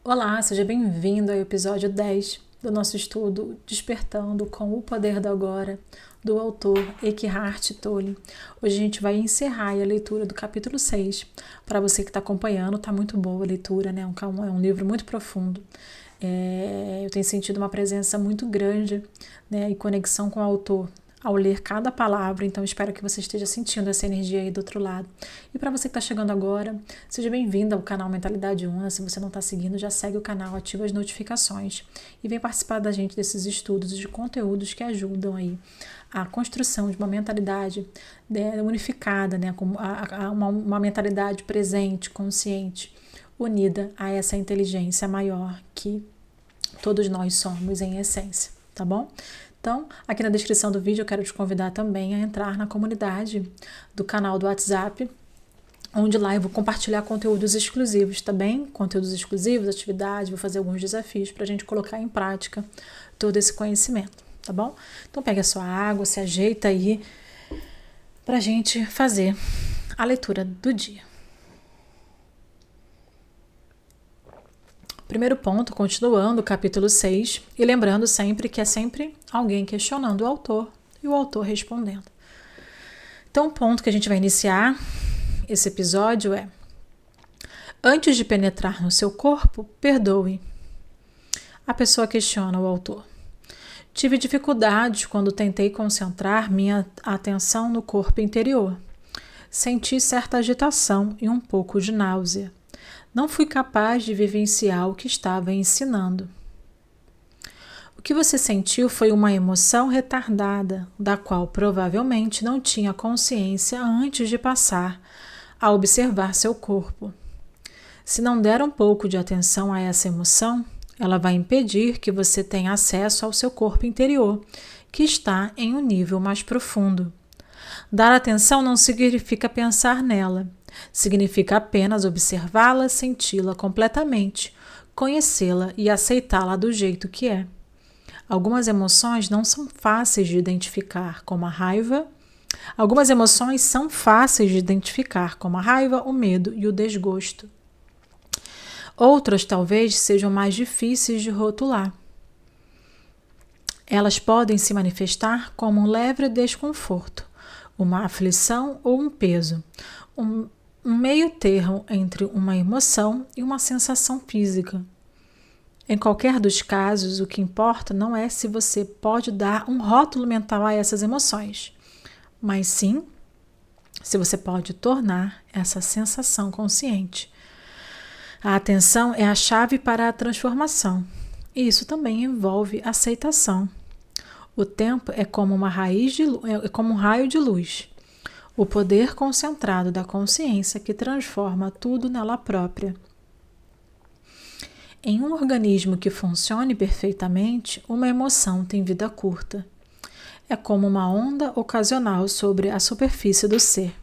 Olá, seja bem-vindo ao episódio 10 do nosso estudo Despertando com o Poder do Agora, do autor Eckhart Tolle. Hoje a gente vai encerrar a leitura do capítulo 6. Para você que está acompanhando, está muito boa a leitura, né? É um livro muito profundo. Eu tenho sentido uma presença muito grande, né, e conexão com o autor ao ler cada palavra, então espero que você esteja sentindo essa energia aí do outro lado. E para você que está chegando agora, seja bem-vindo ao canal Mentalidade Una. Se você não está seguindo, já segue o canal, ativa as notificações e vem participar da gente desses estudos e de conteúdos que ajudam aí a construção de uma mentalidade unificada, né, uma mentalidade presente, consciente, unida a essa inteligência maior que todos nós somos em essência, tá bom? Então, aqui na descrição do vídeo eu quero te convidar também a entrar na comunidade do canal do WhatsApp, onde lá eu vou compartilhar conteúdos exclusivos, tá bem? Conteúdos exclusivos, atividades, vou fazer alguns desafios para a gente colocar em prática todo esse conhecimento, tá bom? Então pega a sua água, se ajeita aí para a gente fazer a leitura do dia. Primeiro ponto, continuando o capítulo 6, e lembrando sempre que é sempre alguém questionando o autor e o autor respondendo. Então, o ponto que a gente vai iniciar esse episódio é: antes de penetrar no seu corpo, perdoe. A pessoa questiona o autor. Tive dificuldades quando tentei concentrar minha atenção no corpo interior. Senti certa agitação e um pouco de náusea. Não fui capaz de vivenciar o que estava ensinando. O que você sentiu foi uma emoção retardada, da qual provavelmente não tinha consciência antes de passar a observar seu corpo. Se não der um pouco de atenção a essa emoção, ela vai impedir que você tenha acesso ao seu corpo interior, que está em um nível mais profundo. Dar atenção não significa pensar nela. Significa apenas observá-la, senti-la completamente, conhecê-la e aceitá-la do jeito que é. Algumas emoções não são fáceis de identificar, como a raiva. Algumas emoções são fáceis de identificar, como a raiva, o medo e o desgosto. Outras talvez sejam mais difíceis de rotular. Elas podem se manifestar como um leve desconforto, uma aflição ou um peso, um meio termo entre uma emoção e uma sensação física. Em qualquer dos casos, o que importa não é se você pode dar um rótulo mental a essas emoções, mas sim se você pode tornar essa sensação consciente. A atenção é a chave para a transformação, e isso também envolve aceitação. O tempo é como um raio de luz. O poder concentrado da consciência que transforma tudo nela própria. Em um organismo que funcione perfeitamente, uma emoção tem vida curta. É como uma onda ocasional sobre a superfície do ser.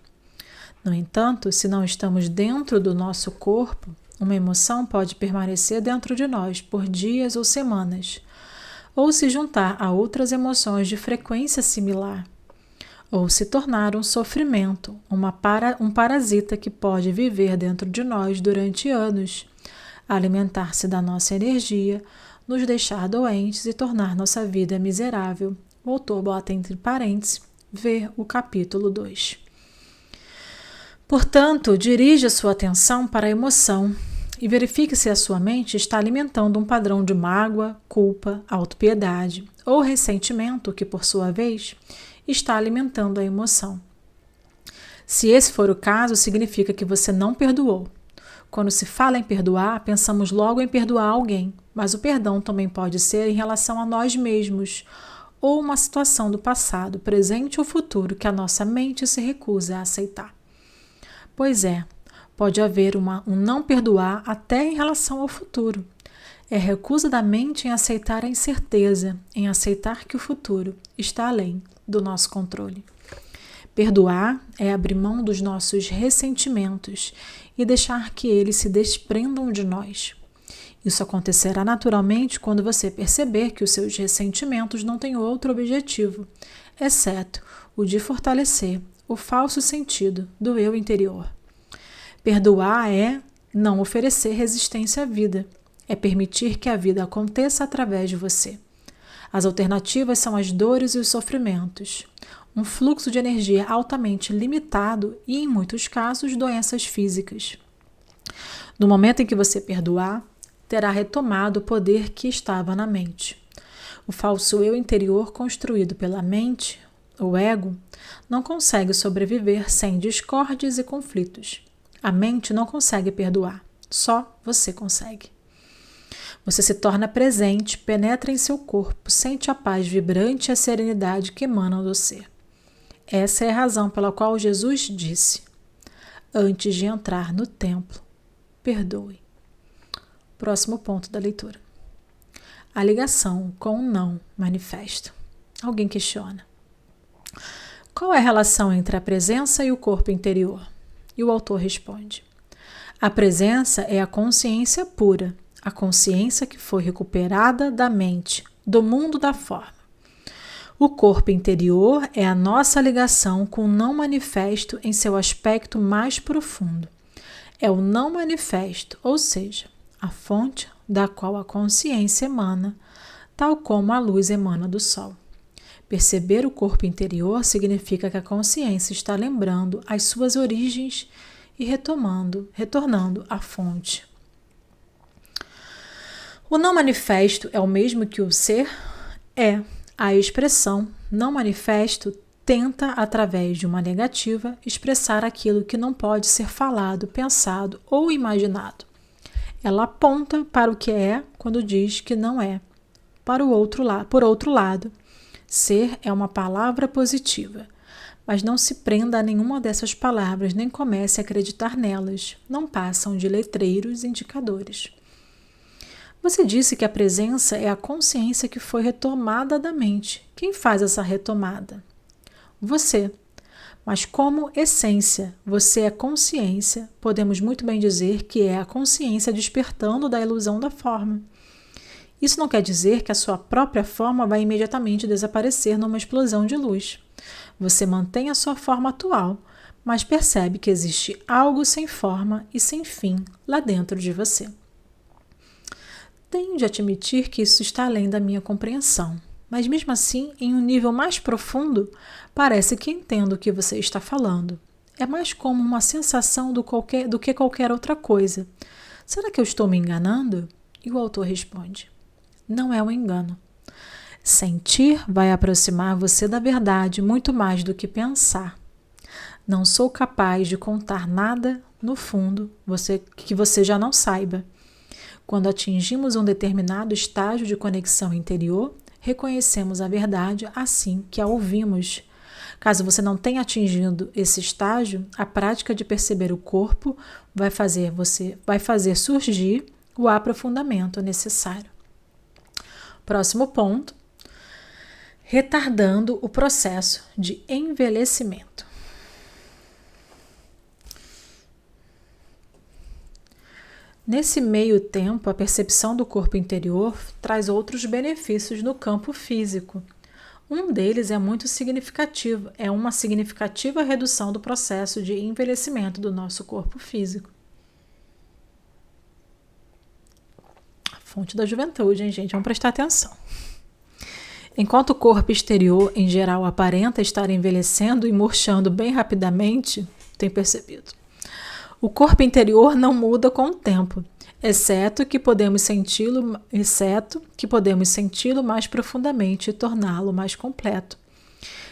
No entanto, se não estamos dentro do nosso corpo, uma emoção pode permanecer dentro de nós por dias ou semanas, ou se juntar a outras emoções de frequência similar, ou se tornar um sofrimento, um parasita que pode viver dentro de nós durante anos, alimentar-se da nossa energia, nos deixar doentes e tornar nossa vida miserável. O autor bota entre parênteses, ver o capítulo 2. Portanto, dirija sua atenção para a emoção e verifique se a sua mente está alimentando um padrão de mágoa, culpa, autopiedade ou ressentimento que, por sua vez, está alimentando a emoção. Se esse for o caso, significa que você não perdoou. Quando se fala em perdoar, pensamos logo em perdoar alguém, mas o perdão também pode ser em relação a nós mesmos ou uma situação do passado, presente ou futuro que a nossa mente se recusa a aceitar. Pois é, pode haver um não perdoar até em relação ao futuro. É a recusa da mente em aceitar a incerteza, em aceitar que o futuro está além do nosso controle. Perdoar é abrir mão dos nossos ressentimentos e deixar que eles se desprendam de nós. Isso acontecerá naturalmente quando você perceber que os seus ressentimentos não têm outro objetivo, exceto o de fortalecer o falso sentido do eu interior. Perdoar é não oferecer resistência à vida, É permitir que a vida aconteça através de você. As alternativas são as dores e os sofrimentos, um fluxo de energia altamente limitado e, em muitos casos, doenças físicas. No momento em que você perdoar, terá retomado o poder que estava na mente. O falso eu interior construído pela mente, o ego, não consegue sobreviver sem discórdias e conflitos. A mente não consegue perdoar, só você consegue. Você se torna presente, penetra em seu corpo, sente a paz vibrante e a serenidade que emanam do ser. Essa é a razão pela qual Jesus disse: antes de entrar no templo, perdoe. Próximo ponto da leitura. A ligação com o não manifesto. Alguém questiona: qual é a relação entre a presença e o corpo interior? E o autor responde: a presença é a consciência pura, a consciência que foi recuperada da mente, do mundo da forma. O corpo interior é a nossa ligação com o não manifesto em seu aspecto mais profundo. É o não manifesto, ou seja, a fonte da qual a consciência emana, tal como a luz emana do sol. Perceber o corpo interior significa que a consciência está lembrando as suas origens e retornando à fonte. O não manifesto é o mesmo que o ser? É. A expressão não manifesto tenta, através de uma negativa, expressar aquilo que não pode ser falado, pensado ou imaginado. Ela aponta para o que é quando diz que não é. Por outro lado, ser é uma palavra positiva, mas não se prenda a nenhuma dessas palavras nem comece a acreditar nelas, não passam de letreiros indicadores. Você disse que a presença é a consciência que foi retomada da mente. Quem faz essa retomada? Você. Mas como essência, você é consciência, podemos muito bem dizer que é a consciência despertando da ilusão da forma. Isso não quer dizer que a sua própria forma vai imediatamente desaparecer numa explosão de luz. Você mantém a sua forma atual, mas percebe que existe algo sem forma e sem fim lá dentro de você. Tenho de admitir que isso está além da minha compreensão, mas mesmo assim, em um nível mais profundo, parece que entendo o que você está falando. É mais como uma sensação do que qualquer outra coisa. Será que eu estou me enganando? E o autor responde: não é um engano. Sentir vai aproximar você da verdade muito mais do que pensar. Não sou capaz de contar nada, no fundo, que você já não saiba. Quando atingimos um determinado estágio de conexão interior, reconhecemos a verdade assim que a ouvimos. Caso você não tenha atingido esse estágio, a prática de perceber o corpo vai fazer surgir o aprofundamento necessário. Próximo ponto: retardando o processo de envelhecimento. Nesse meio tempo, a percepção do corpo interior traz outros benefícios no campo físico. Um deles é muito significativo, é uma significativa redução do processo de envelhecimento do nosso corpo físico. A fonte da juventude, hein, gente? Vamos prestar atenção. Enquanto o corpo exterior, em geral, aparenta estar envelhecendo e murchando bem rapidamente, tem percebido. O corpo interior não muda com o tempo, exceto que podemos senti-lo mais profundamente e torná-lo mais completo.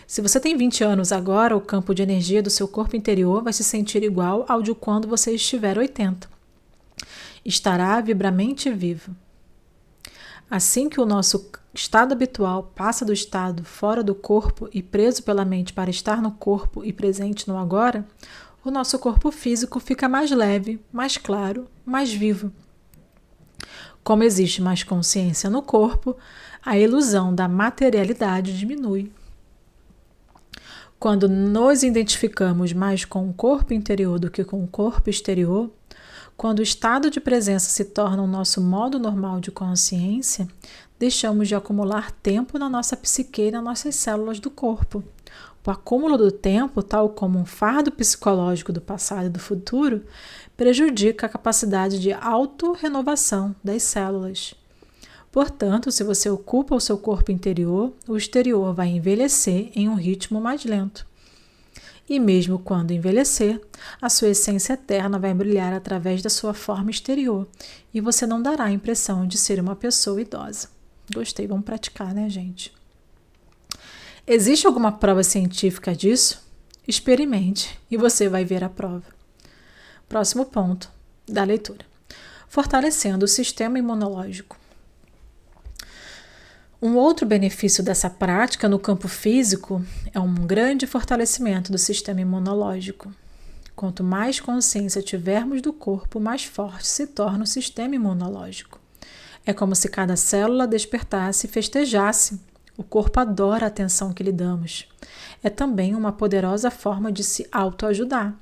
Se você tem 20 anos agora, o campo de energia do seu corpo interior vai se sentir igual ao de quando você estiver 80. Estará vibramente vivo. Assim que o nosso estado habitual passa do estado fora do corpo e preso pela mente para estar no corpo e presente no agora, o nosso corpo físico fica mais leve, mais claro, mais vivo. Como existe mais consciência no corpo, a ilusão da materialidade diminui. Quando nos identificamos mais com o corpo interior do que com o corpo exterior, Quando o estado de presença se torna o nosso modo normal de consciência, deixamos de acumular tempo na nossa psique e nas nossas células do corpo. O acúmulo do tempo, tal como um fardo psicológico do passado e do futuro, prejudica a capacidade de autorrenovação das células. Portanto, se você ocupa o seu corpo interior, o exterior vai envelhecer em um ritmo mais lento. E mesmo quando envelhecer, a sua essência eterna vai brilhar através da sua forma exterior e você não dará a impressão de ser uma pessoa idosa. Gostei, vamos praticar, né, gente? Existe alguma prova científica disso? Experimente e você vai ver a prova. Próximo ponto da leitura. Fortalecendo o sistema imunológico. Um outro benefício dessa prática no campo físico é um grande fortalecimento do sistema imunológico. Quanto mais consciência tivermos do corpo, mais forte se torna o sistema imunológico. É como se cada célula despertasse e festejasse. O corpo adora a atenção que lhe damos. É também uma poderosa forma de se autoajudar.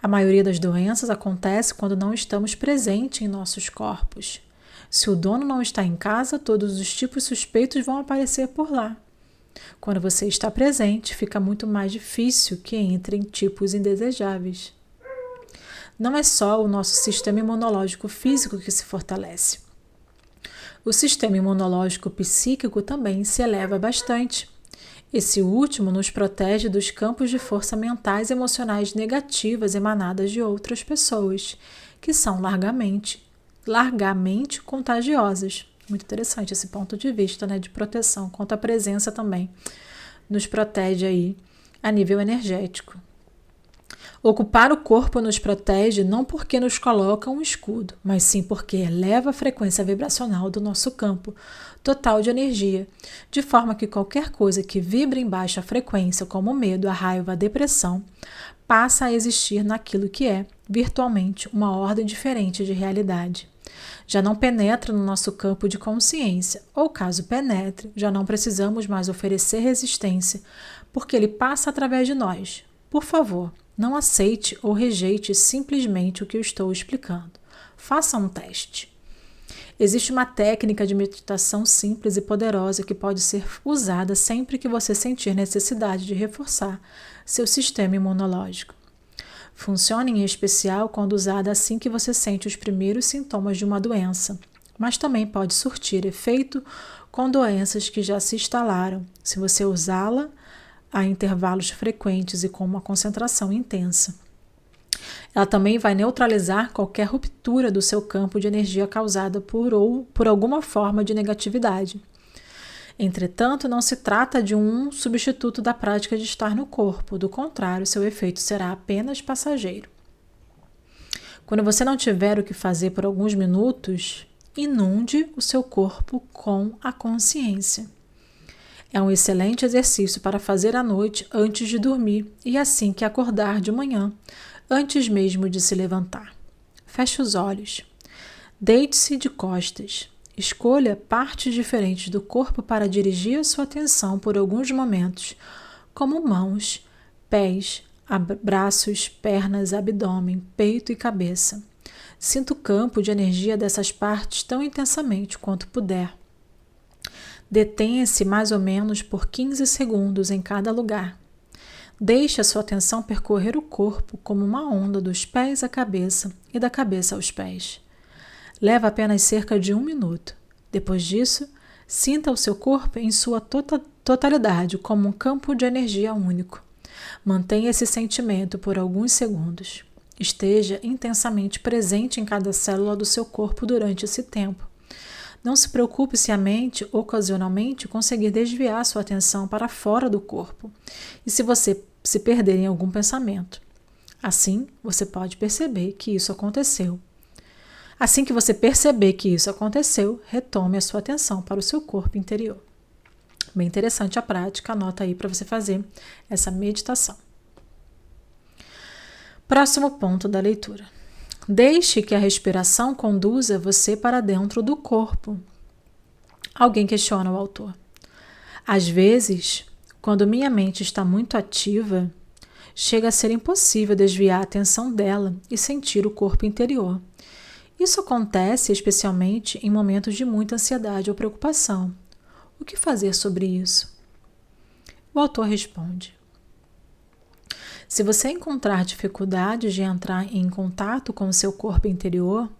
A maioria das doenças acontece quando não estamos presentes em nossos corpos. Se o dono não está em casa, todos os tipos suspeitos vão aparecer por lá. Quando você está presente, fica muito mais difícil que entrem tipos indesejáveis. Não é só o nosso sistema imunológico físico que se fortalece. O sistema imunológico psíquico também se eleva bastante. Esse último nos protege dos campos de força mentais e emocionais negativas emanadas de outras pessoas, que são largamente contagiosas. Muito interessante esse ponto de vista, né, de proteção, quanto a presença também nos protege aí a nível energético. Ocupar o corpo nos protege não porque nos coloca um escudo, mas sim porque eleva a frequência vibracional do nosso campo total de energia, de forma que qualquer coisa que vibre em baixa frequência, como o medo, a raiva, a depressão, passa a existir naquilo que é, virtualmente, uma ordem diferente de realidade. Já não penetra no nosso campo de consciência, ou caso penetre, já não precisamos mais oferecer resistência, porque ele passa através de nós. Por favor, não aceite ou rejeite simplesmente o que eu estou explicando. Faça um teste. Existe uma técnica de meditação simples e poderosa que pode ser usada sempre que você sentir necessidade de reforçar seu sistema imunológico. Funciona em especial quando usada assim que você sente os primeiros sintomas de uma doença, mas também pode surtir efeito com doenças que já se instalaram, se você usá-la a intervalos frequentes e com uma concentração intensa. Ela também vai neutralizar qualquer ruptura do seu campo de energia causada por alguma forma de negatividade. Entretanto, não se trata de um substituto da prática de estar no corpo, do contrário, seu efeito será apenas passageiro. Quando você não tiver o que fazer por alguns minutos, inunde o seu corpo com a consciência. É um excelente exercício para fazer à noite antes de dormir e assim que acordar de manhã, antes mesmo de se levantar. Feche os olhos. Deite-se de costas. Escolha partes diferentes do corpo para dirigir a sua atenção por alguns momentos, como mãos, pés, braços, pernas, abdômen, peito e cabeça. Sinta o campo de energia dessas partes tão intensamente quanto puder. Detenha-se mais ou menos por 15 segundos em cada lugar. Deixe a sua atenção percorrer o corpo como uma onda dos pés à cabeça e da cabeça aos pés. Leva apenas cerca de 1 minuto. Depois disso, sinta o seu corpo em sua totalidade como um campo de energia único. Mantenha esse sentimento por alguns segundos. Esteja intensamente presente em cada célula do seu corpo durante esse tempo. Não se preocupe se a mente, ocasionalmente, conseguir desviar sua atenção para fora do corpo e se você se perder em algum pensamento. Assim, você pode perceber que isso aconteceu. Assim que você perceber que isso aconteceu, retome a sua atenção para o seu corpo interior. Bem interessante a prática, anota aí para você fazer essa meditação. Próximo ponto da leitura. Deixe que a respiração conduza você para dentro do corpo. Alguém questiona o autor. Às vezes, quando minha mente está muito ativa, chega a ser impossível desviar a atenção dela e sentir o corpo interior. Isso acontece especialmente em momentos de muita ansiedade ou preocupação. O que fazer sobre isso? O autor responde: se você encontrar dificuldades de entrar em contato com o seu corpo interior,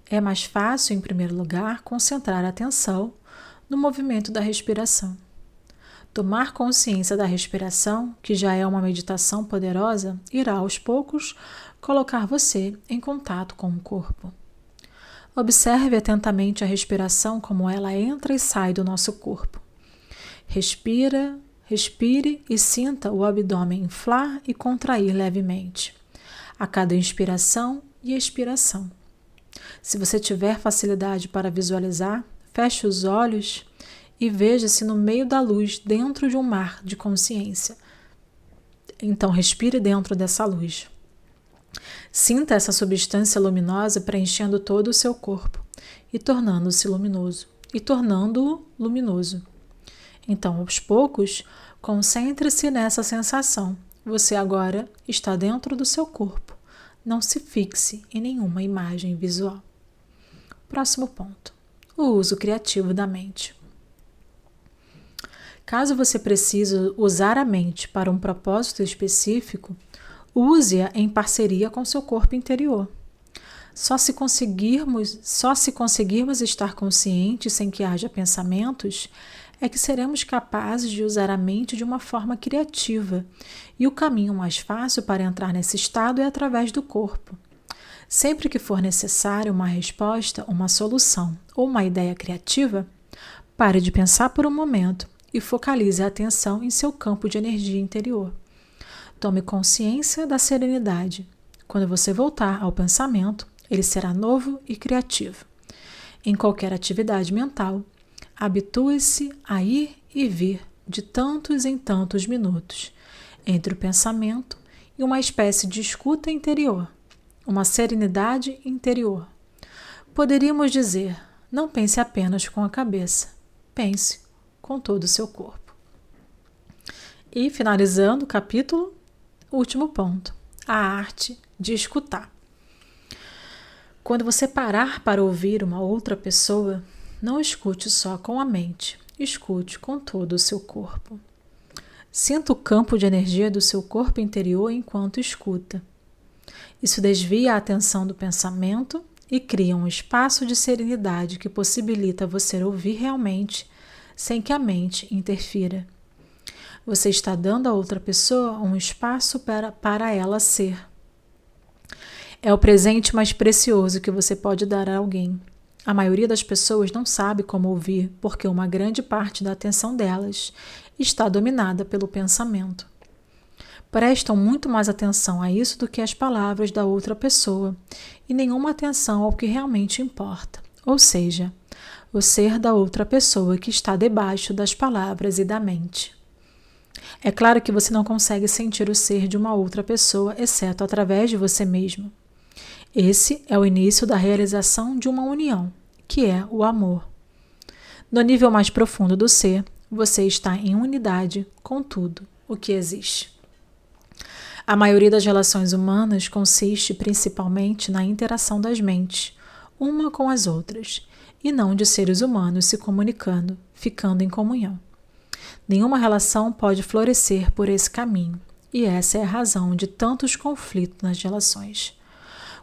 é mais fácil, em primeiro lugar, concentrar a atenção no movimento da respiração. Tomar consciência da respiração, que já é uma meditação poderosa, irá aos poucos colocar você em contato com o corpo. Observe atentamente a respiração como ela entra e sai do nosso corpo. Respire e sinta o abdômen inflar e contrair levemente, a cada inspiração e expiração. Se você tiver facilidade para visualizar, feche os olhos e veja-se no meio da luz dentro de um mar de consciência. Então respire dentro dessa luz. Sinta essa substância luminosa preenchendo todo o seu corpo e tornando-se luminoso, e tornando-o luminoso. Então, aos poucos, concentre-se nessa sensação. Você agora está dentro do seu corpo. Não se fixe em nenhuma imagem visual. Próximo ponto: o uso criativo da mente. Caso você precise usar a mente para um propósito específico, use-a em parceria com seu corpo interior. Só se conseguirmos estar conscientes sem que haja pensamentos, é que seremos capazes de usar a mente de uma forma criativa, e o caminho mais fácil para entrar nesse estado é através do corpo. Sempre que for necessário uma resposta, uma solução ou uma ideia criativa, pare de pensar por um momento e focalize a atenção em seu campo de energia interior. Tome consciência da serenidade. Quando você voltar ao pensamento, ele será novo e criativo. Em qualquer atividade mental, habitue-se a ir e vir de tantos em tantos minutos, entre o pensamento e uma espécie de escuta interior, uma serenidade interior. Poderíamos dizer, não pense apenas com a cabeça, pense com todo o seu corpo. E finalizando o capítulo, último ponto, a arte de escutar. Quando você parar para ouvir uma outra pessoa, não escute só com a mente, escute com todo o seu corpo. Sinta o campo de energia do seu corpo interior enquanto escuta. Isso desvia a atenção do pensamento e cria um espaço de serenidade que possibilita você ouvir realmente, sem que a mente interfira. Você está dando a outra pessoa um espaço para ela ser. É o presente mais precioso que você pode dar a alguém. A maioria das pessoas não sabe como ouvir, porque uma grande parte da atenção delas está dominada pelo pensamento. Prestam muito mais atenção a isso do que às palavras da outra pessoa, e nenhuma atenção ao que realmente importa, ou seja, o ser da outra pessoa que está debaixo das palavras e da mente. É claro que você não consegue sentir o ser de uma outra pessoa, exceto através de você mesmo. Esse é o início da realização de uma união, que é o amor. No nível mais profundo do ser, você está em unidade com tudo o que existe. A maioria das relações humanas consiste principalmente na interação das mentes, uma com as outras, e não de seres humanos se comunicando, ficando em comunhão. Nenhuma relação pode florescer por esse caminho, e essa é a razão de tantos conflitos nas relações.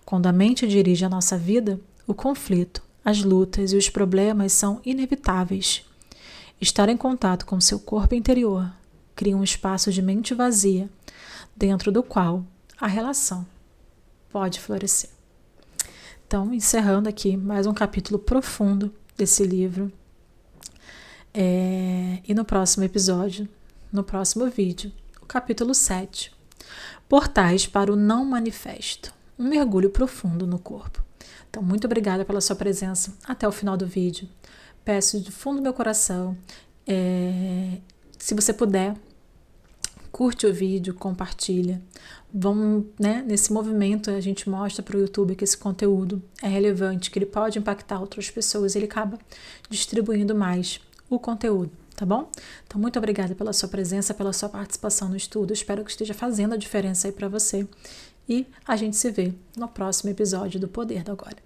Quando a mente dirige a nossa vida, o conflito, as lutas e os problemas são inevitáveis. Estar em contato com seu corpo interior cria um espaço de mente vazia, dentro do qual a relação pode florescer. Então, encerrando aqui mais um capítulo profundo desse livro. E no próximo episódio, no próximo vídeo, o capítulo 7, Portais para o Não Manifesto, um mergulho profundo no corpo. Então, muito obrigada pela sua presença até o final do vídeo. Peço do fundo do meu coração, se você puder, curte o vídeo, compartilha. Vamos, nesse movimento a gente mostra para o YouTube que esse conteúdo é relevante, que ele pode impactar outras pessoas, ele acaba distribuindo mais o conteúdo, tá bom? Então, muito obrigada pela sua presença, pela sua participação no estudo. Espero que esteja fazendo a diferença aí para você. E a gente se vê no próximo episódio do Poder do Agora.